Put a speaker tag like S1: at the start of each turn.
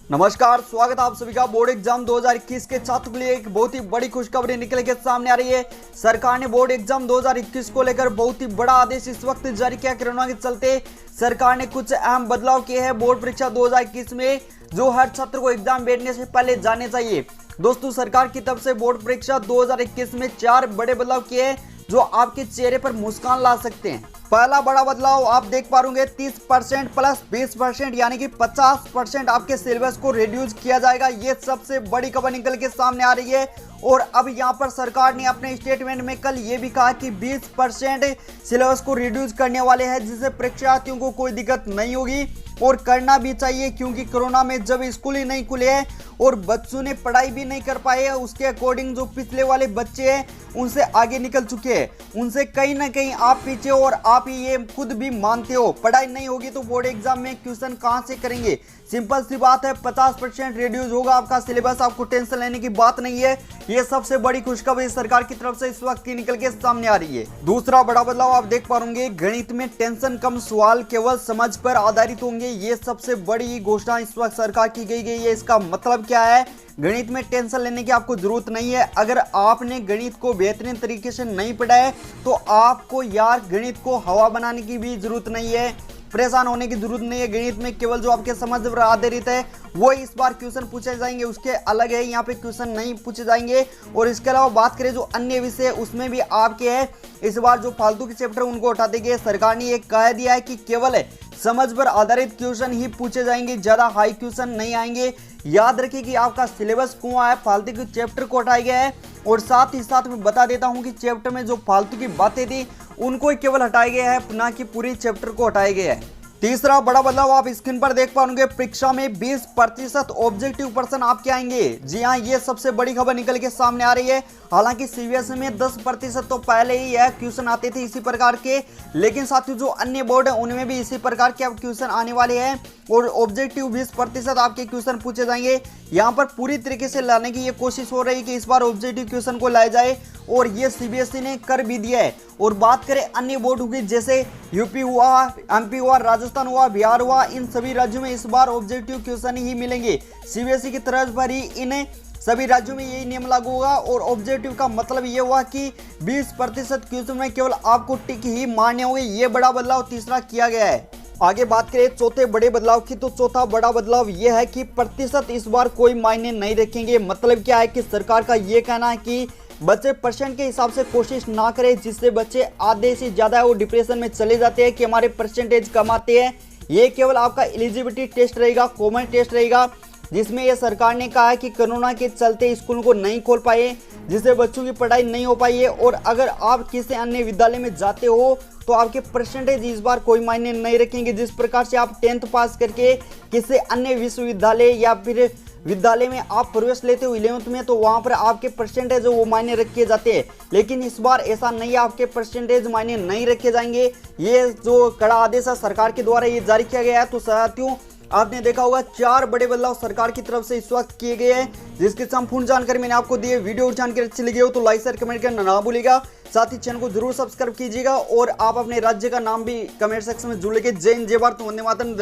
S1: नमस्कार, स्वागत है आप सभी का। बोर्ड एग्जाम 2021 के छात्रों के लिए एक बहुत ही बड़ी खुशखबरी निकल के सामने आ रही है। सरकार ने बोर्ड एग्जाम 2021 को लेकर बहुत ही बड़ा आदेश इस वक्त जारी किया। कोरोना के चलते सरकार ने कुछ अहम बदलाव किए हैं बोर्ड परीक्षा 2021 में, जो हर छात्र को एग्जाम बैठने से पहले जाने चाहिए। दोस्तों, सरकार की तरफ से बोर्ड परीक्षा 2021 में 4 बड़े बदलाव किए हैं जो आपके चेहरे पर मुस्कान ला सकते हैं। पहला बड़ा बदलाव आप देख पा रहे 30% प्लस 20% यानी कि 50% आपके सिलेबस को रिड्यूस किया जाएगा। ये सबसे बड़ी खबर निकल के सामने आ रही है। और अब यहाँ पर सरकार ने अपने स्टेटमेंट में कल ये भी कहा कि 20% सिलेबस को रिड्यूस करने वाले हैं, जिससे परीक्षार्थियों को कोई दिक्कत नहीं होगी और करना भी चाहिए, क्योंकि कोरोना में जब स्कूल ही नहीं खुले हैं और बच्चों ने पढ़ाई भी नहीं कर पाए हैं, उसके अकॉर्डिंग जो पिछले वाले बच्चे हैं उनसे आगे निकल चुके हैं, उनसे कहीं ना कहीं आप पीछे हो और आप ये खुद भी मानते हो। पढ़ाई नहीं होगी तो बोर्ड एग्जाम में क्वेश्चन कहां से करेंगे। सिंपल सी बात है, 50% रिड्यूस होगा आपका सिलेबस, आपको टेंशन लेने की बात नहीं है। ये सबसे बड़ी खुशखबरी सरकार की तरफ से इस वक्त की निकल के सामने आ रही है। दूसरा बड़ा बदलाव आप देख पा रहे गणित में टेंशन कम, सवाल केवल समझ पर आधारित होंगे। ये सबसे बड़ी घोषणा इस वक्त सरकार की गई है। इसका मतलब क्या है? गणित में टेंशन लेने की आपको जरूरत नहीं है। अगर आपने गणित को बेहतरीन तरीके से नहीं पढ़ा है तो आपको यार गणित को हवा बनाने की भी जरूरत नहीं है, परेशान होने की जरूरत नहीं है। गणित में केवल जो आपके समझ पर आधारित है वो इस बार क्वेश्चन पूछे जाएंगे, उसके अलग है यहाँ पे क्वेश्चन नहीं पूछे जाएंगे। और इसके अलावा बात करें जो अन्य विषय उसमें भी आपके है, इस बार जो फालतू के चैप्टर उनको हटा देंगे। सरकार ने ये कह दिया है कि केवल समझ पर आधारित क्वेश्चन ही पूछे जाएंगे, ज्यादा हाई क्वेश्चन नहीं आएंगे। याद रखिए कि आपका सिलेबस कुआं है, फालतू के चैप्टर को हटाया गया है। और साथ ही साथ मैं बता देता हूं कि चैप्टर में जो फालतू की बातें थी उनको केवल हटाया गया है, ना कि पूरी चैप्टर को हटाया गया है। तीसरा बड़ा बदलाव आप स्क्रीन पर देख पाओगे, परीक्षा में 20% ऑब्जेक्टिव प्रश्न आपके आएंगे। जी हाँ, ये सबसे बड़ी खबर निकल के सामने आ रही है। हालांकि सीबीएसई में 10% तो पहले ही यह क्वेश्चन आते थे इसी प्रकार के, लेकिन साथियों जो अन्य बोर्ड है उनमें भी इसी प्रकार के अब क्वेश्चन आने वाले हैं और ऑब्जेक्टिव 20% आपके क्वेश्चन पूछे जाएंगे। यहाँ पर पूरी तरीके से लाने की ये कोशिश हो रही है कि इस बार ऑब्जेक्टिव क्वेश्चन को लाया जाए, और ये सीबीएसई ने कर भी दिया है। और बात करें अन्य बोर्ड की, जैसे यूपी हुआ, एमपी हुआ, राजस्थान हुआ, बिहार हुआ, इन सभी राज्यों में इस बार ऑब्जेक्टिव क्वेश्चन ही मिलेंगे। सीबीएसई की तरफ पर ही इन सभी राज्यों में यही नियम लागू होगा। और ऑब्जेक्टिव का मतलब ये हुआ कि 20% क्वेश्चन में केवल आपको टिक ही मारने होंगे। ये बड़ा बदलाव तीसरा किया गया है। आगे बात करें चौथे बड़े बदलाव की, तो चौथा बड़ा बदलाव यह है कि प्रतिशत इस बार कोई मायने नहीं रखेंगे। मतलब क्या है कि सरकार का ये कहना है कि बच्चे परसेंट के हिसाब से कोशिश ना करें, जिससे बच्चे आधे से ज्यादा वो डिप्रेशन में चले जाते हैं कि हमारे परसेंटेज कम आते हैं। ये केवल आपका एलिजिबिलिटी टेस्ट रहेगा, कॉमन टेस्ट रहेगा, जिसमें ये सरकार ने कहा है कि कोरोना के चलते स्कूल को नहीं खोल पाए, जिससे बच्चों की पढ़ाई नहीं हो पाई है। और अगर आप किसी अन्य विद्यालय में जाते हो तो आपके परसेंटेज इस बार कोई मायने नहीं रखेंगे। जिस प्रकार से आप 10th पास करके किसी अन्य विश्वविद्यालय या फिर विद्यालय में आप प्रवेश लेते हो 11th में, तो वहां पर आपके परसेंटेज वो मायने रखे जाते हैं। लेकिन इस बार ऐसा नहीं है, आपके परसेंटेज मायने नहीं रखे जाएंगे। ये जो कड़ा आदेश है सरकार के द्वारा ये जारी किया गया है। तो साथियों, आपने देखा होगा 4 बड़े बदलाव सरकार की तरफ से इस वक्त किए गए हैं, जिसकी संपूर्ण जानकारी मैंने आपको दी है। वीडियो जानकारी अच्छी लगी हो तो लाइक शेयर कमेंट करना ना भूलिएगा। साथ ही चैनल को जरूर सब्सक्राइब कीजिएगा और आप अपने राज्य का नाम भी कमेंट सेक्शन में जरूर लिखिए। जय हिंद, जय भारत, वंदे मातरम।